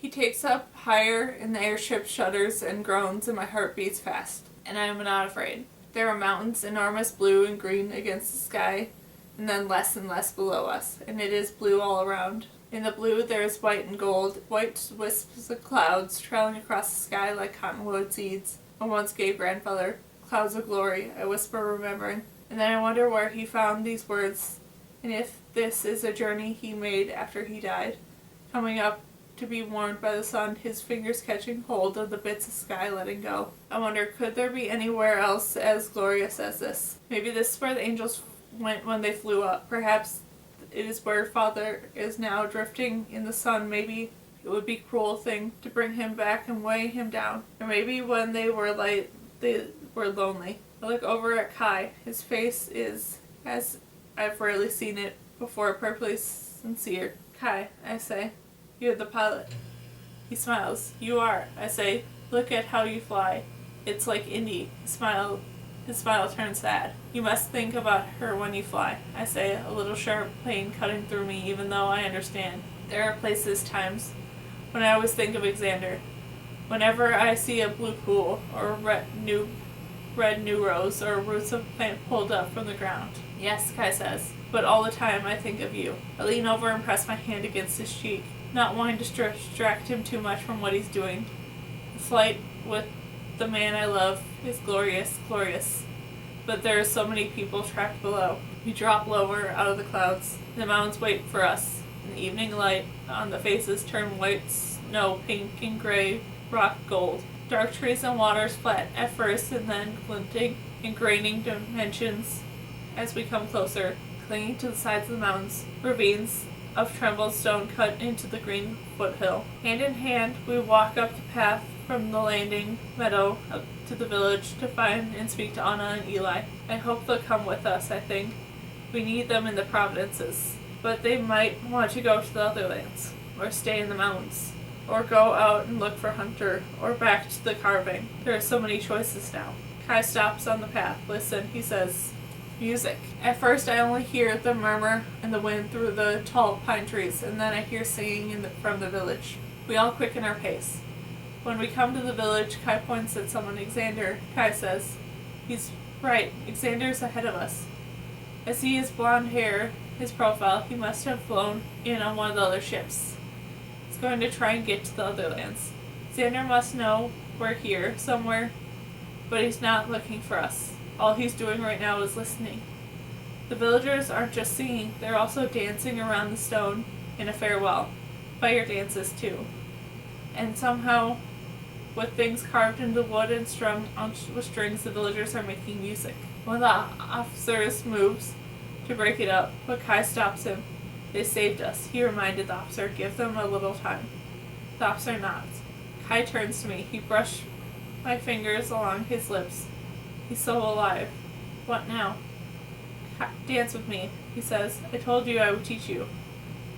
He takes up higher, and the airship shudders and groans, and my heart beats fast. And I am not afraid. There are mountains, enormous blue and green against the sky, and then less and less below us, and it is blue all around. In the blue there is white and gold, white wisps of clouds trailing across the sky like cottonwood seeds. A once gay grandfather, clouds of glory, I whisper, remembering. And then I wonder where he found these words, and if this is a journey he made after he died, coming up to be warmed by the sun, his fingers catching hold of the bits of sky letting go. I wonder, could there be anywhere else as glorious as this? Maybe this is where the angels went when they flew up. Perhaps it is where Father is now drifting in the sun. Maybe it would be a cruel thing to bring him back and weigh him down. Or maybe when they were light, they were lonely. I look over at Kai. His face is, as I've rarely seen it before, perfectly sincere. Kai, I say, you're the pilot. He smiles. You are, I say. Look at how you fly. It's like Indy. His smile turns sad. You must think about her when you fly, I say, a little sharp pain cutting through me, even though I understand. There are places, times, when I always think of Xander. Whenever I see a blue pool, or red new rose, or roots of plant pulled up from the ground. Yes, Kai says, but all the time I think of you. I lean over and press my hand against his cheek, not wanting to distract him too much from what he's doing. The flight with the man I love is glorious, glorious. But there are so many people trapped below. We drop lower out of the clouds. The mountains wait for us. In the evening light on the faces turn white snow, pink and gray, rock gold. Dark trees and waters flat at first, and then glinting and graining dimensions as we come closer, clinging to the sides of the mountains. Ravines of trembled stone cut into the green foothill. Hand in hand, we walk up the path from the landing meadow up to the village to find and speak to Anna and Eli. I hope they'll come with us, I think. We need them in the Providences. But they might want to go to the other lands, or stay in the mountains, or go out and look for Hunter, or back to the carving. There are so many choices now. Kai stops on the path. Listen, he says. Music. At first I only hear the murmur and the wind through the tall pine trees, and then I hear singing from the village. We all quicken our pace. When we come to the village, Kai points at someone. Xander, Kai says. He's right. Xander's ahead of us. I see his blonde hair, his profile. He must have flown in on one of the other ships. He's going to try and get to the other lands. Xander must know we're here, somewhere, but he's not looking for us. All he's doing right now is listening. The villagers aren't just singing, they're also dancing around the stone in a farewell. Fire dances, too. And somehow, with things carved into wood and strung on with strings, the villagers are making music. One of the officers moves to break it up, but Kai stops him. They saved us, he reminded the officer. Give them a little time. The officer nods. Kai turns to me. He brushed my fingers along his lips. He's so alive. What now? Dance with me, he says. I told you I would teach you.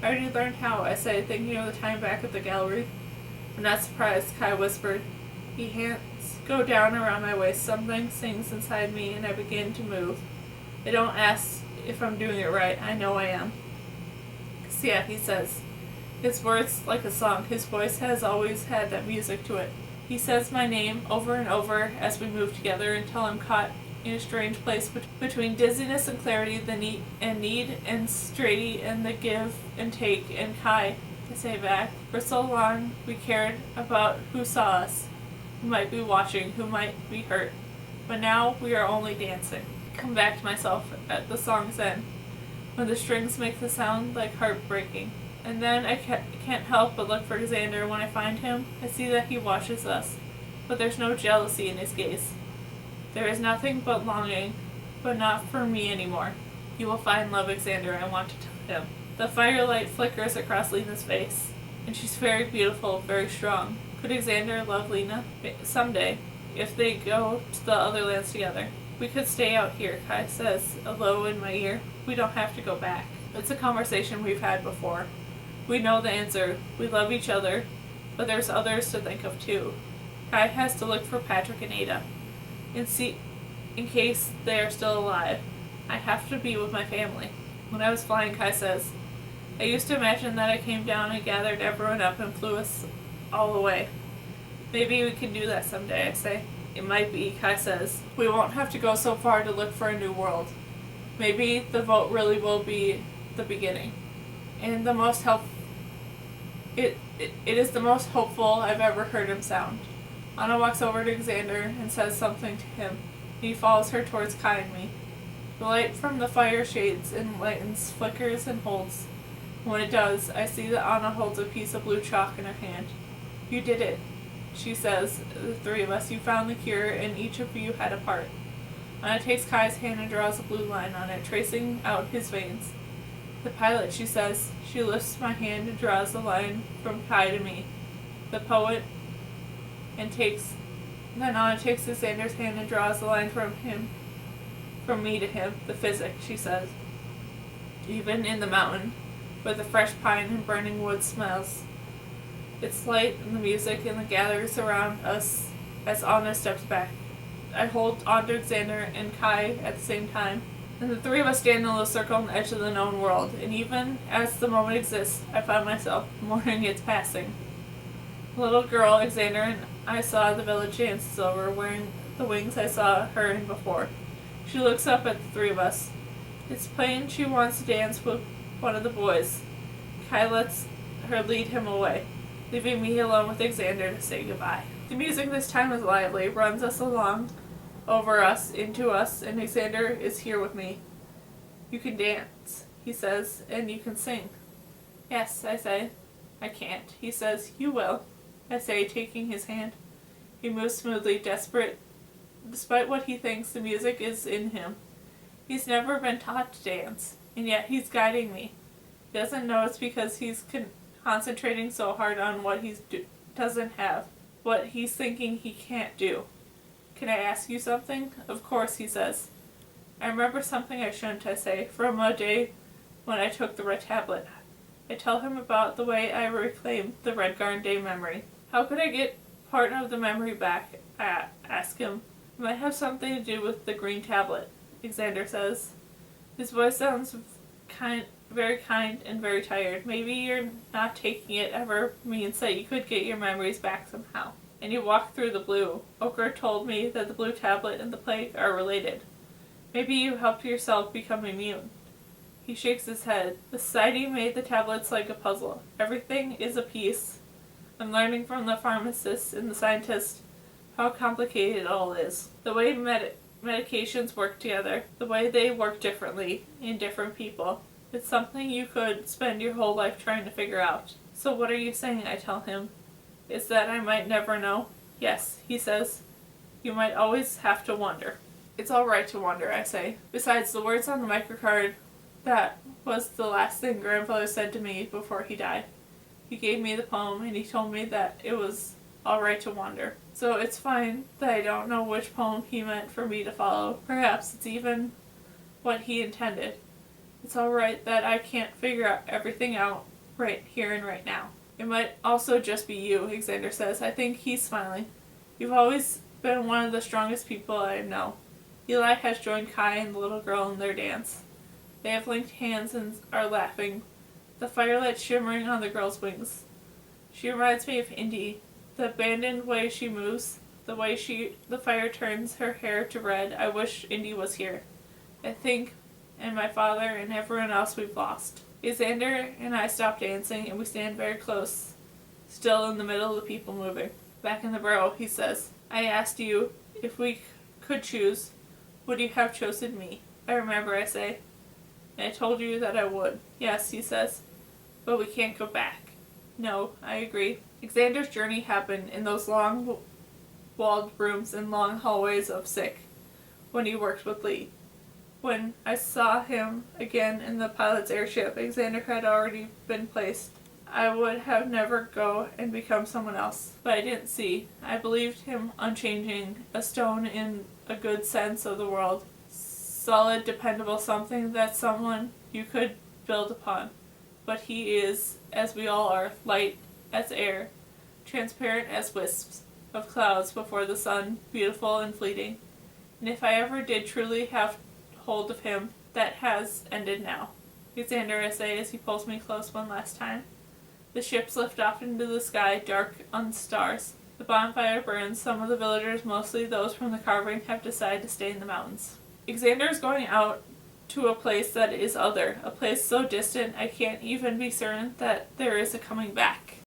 I already learned how, I say, thinking of the time back at the gallery. I'm not surprised, Kai whispered. His hands go down around my waist. Something sings inside me, and I begin to move. I don't ask if I'm doing it right. I know I am. Yeah, he says. His words like a song. His voice has always had that music to it. He says my name over and over as we move together until I'm caught in a strange place between dizziness and clarity, the need and straighty, and the give and take. And Kai, I say back, for so long we cared about who saw us, who might be watching, who might be hurt. But now we are only dancing. I come back to myself at the song's end, when the strings make the sound like heartbreaking. And then I can't help but look for Xander. When I find him, I see that he watches us, but there's no jealousy in his gaze. There is nothing but longing, but not for me anymore. You will find love, Xander, I want to tell him. The firelight flickers across Lena's face, and she's very beautiful, very strong. Could Xander love Lena? Someday, if they go to the other lands together. We could stay out here, Kai says, low in my ear. We don't have to go back. It's a conversation we've had before. We know the answer. We love each other, but there's others to think of too. Kai has to look for Patrick and Ada, and see in case they are still alive. I have to be with my family. When I was flying, Kai says, I used to imagine that I came down and gathered everyone up and flew us all the way. Maybe we can do that someday, I say. It might be, Kai says. We won't have to go so far to look for a new world. Maybe the vote really will be the beginning. And the most it is the most hopeful I've ever heard him sound. Anna walks over to Xander and says something to him. He follows her towards Kai and me. The light from the fire shades and lightens, flickers, and holds. When it does, I see that Anna holds a piece of blue chalk in her hand. You did it, she says, the three of us. You found the cure, and each of you had a part. Anna takes Kai's hand and draws a blue line on it, tracing out his veins. The pilot, she says. She lifts my hand and draws a line from Kai to me. The poet, and then Anna takes Xander's hand and draws a line from me to him. The physic, she says. Even in the mountain, where the fresh pine and burning wood smells, it's light and the music and the gathers around us as Anna steps back. I hold onto Xander and Kai at the same time, and the three of us stand in a little circle on the edge of the known world, and even as the moment exists, I find myself mourning its passing. The little girl, Xander, and I saw the village dances over, wearing the wings I saw her in before. She looks up at the three of us. It's plain she wants to dance with one of the boys. Kai lets her lead him away, leaving me alone with Xander to say goodbye. The music this time is lively, runs us along, over us, into us, and Xander is here with me. You can dance, he says, and you can sing. Yes, I say. I can't, he says. You will, I say, taking his hand. He moves smoothly, desperate, despite what he thinks the music is in him. He's never been taught to dance, and yet he's guiding me. He doesn't know it's because he's concentrating so hard on what he doesn't have, what he's thinking he can't do. Can I ask you something? Of course, he says. I remember something I shouldn't, I say, from a day when I took the red tablet. I tell him about the way I reclaimed the Red Garden Day memory. How could I get part of the memory back? I ask him. It might have something to do with the green tablet, Xander says. His voice sounds very kind and very tired. Maybe you're not taking it ever means that you could get your memories back somehow. And you walk through the blue. Ochre told me that the blue tablet and the plague are related. Maybe you helped yourself become immune. He shakes his head. The society made the tablets like a puzzle. Everything is a piece. I'm learning from the pharmacists and the scientists how complicated it all is. The way medications work together, the way they work differently in different people. It's something you could spend your whole life trying to figure out. So what are you saying, I tell him. Is that I might never know? Yes, he says. You might always have to wonder. It's all right to wonder, I say. Besides, the words on the microcard, that was the last thing Grandfather said to me before he died. He gave me the poem and he told me that it was all right to wonder. So it's fine that I don't know which poem he meant for me to follow. Perhaps it's even what he intended. It's all right that I can't figure everything out right here and right now. It might also just be you, Xander says. I think he's smiling. You've always been one of the strongest people I know. Eli has joined Kai and the little girl in their dance. They have linked hands and are laughing, the firelight shimmering on the girl's wings. She reminds me of Indy, the abandoned way she moves, the way the fire turns her hair to red. I wish Indy was here. I think, and my father and everyone else we've lost. Xander and I stop dancing and we stand very close, still in the middle of the people moving. Back in the burrow, he says, I asked you if we could choose, would you have chosen me? I remember, I say, and I told you that I would. Yes, he says, but we can't go back. No, I agree. Xander's journey happened in those long walled rooms and long hallways of sick, when he worked with Lee. When I saw him again in the pilot's airship, Xander had already been placed. I would have never go and become someone else, but I didn't see. I believed him unchanging, a stone in a good sense of the world. Solid, dependable, something that someone you could build upon. But he is, as we all are, light as air, transparent as wisps of clouds before the sun, beautiful and fleeting. And if I ever did truly have hold of him, that has ended now. Xander, I say as he pulls me close one last time. The ships lift off into the sky, dark on stars. The bonfire burns. Some of the villagers, mostly those from the carving, have decided to stay in the mountains. Xander is going out to a place that is other, a place so distant I can't even be certain that there is a coming back.